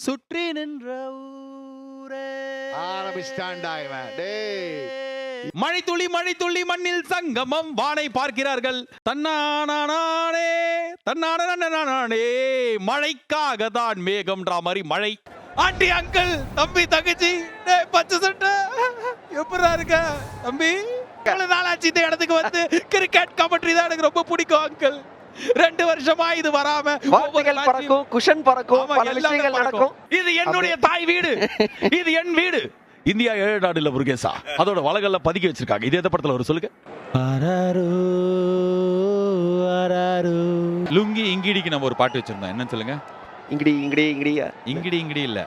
சுற்றி நின்ற ஊரே. ஆரம்பிச்சிட்டான்டா இவன். டேய். மழை துளி மண்ணில் சங்கமம் வானை பார்க்கிறார்கள். தன்னானே தன்னானே மழைக்காக தான் மேகம்ன்ற மாதிரி மழை. ஆண்டி அங்கிள் தம்பி தங்கச்சி டேய் பச்சை சட்டை எப்படிடா இருக்க தம்பி? இவ்வளவு நாளாச்சு இந்த இடத்துக்கு வந்து கிரிக்கெட் கமெண்ட்ரி தான் எனக்கு ரொம்ப பிடிக்கும் அங்கிள். 2 வருஷமா இது வராம வார்த்தைகள் பறக்கும், குஷன் பறக்கும், ஆமா, பல எல்லாமே விஷயங்கள் பறக்கும். நடக்கும். இது என்னுடைய தாய் வீடு, இது என் வீடு. இந்தியா 7 நாடு இல்ல முருகேசா, அதோட வளங்கள்ல பதுக்கி வச்சிருக்காங்க. இது எந்த படத்துல ஒரு சொல்லுங்க. லுங்கி இங்கிடிக்கு நம்ம ஒரு பாட்டு வச்சிருந்தோம், என்னன்னு சொல்லுங்க. இங்கடி இங்கடி இங்கடியா இங்கிடி இங்கிடி இல்ல,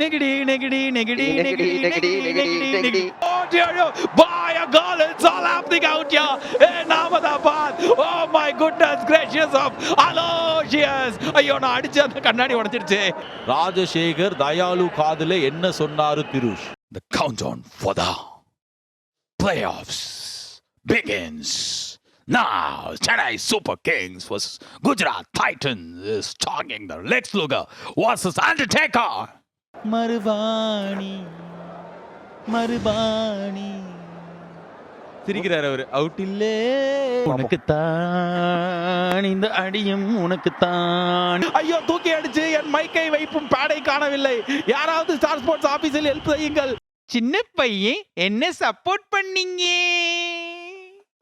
Ngidi Ngidi Ngidi Ngidi, Ngidi, Ngidi, Ngidi. Oh dear, boy, a girl, it's all happening out here in Ahmedabad. Oh my goodness gracious of Aloysius. ஐயோ நான் அடிச்ச அந்த கண்ணாடி உடைச்சிருச்சு. ராஜசேகர் தயாளு காதுல என்ன சொன்னாரு Trish? The countdown for the playoffs begins. Now, Chennai Super Kings vs Gujarat Titans is talking the Lex Luger versus Undertaker. மருபாணி மருபாணி சிரிக்கிறார் அவரு. அவுட் இல்லே உனக்கு தான் இந்த அடியும் உனக்கு தான். ஐயோ தூக்கி அடிச்சு என் மைக்கை வைப்பும் பேடை காணவில்லை. யாராவது ஸ்டார் ஸ்போர்ட்ஸ் ஆபீஸில் ஹெல்ப் செய்யுங்கள். சின்ன பையன் என்ன சப்போர்ட் பண்ணீங்க?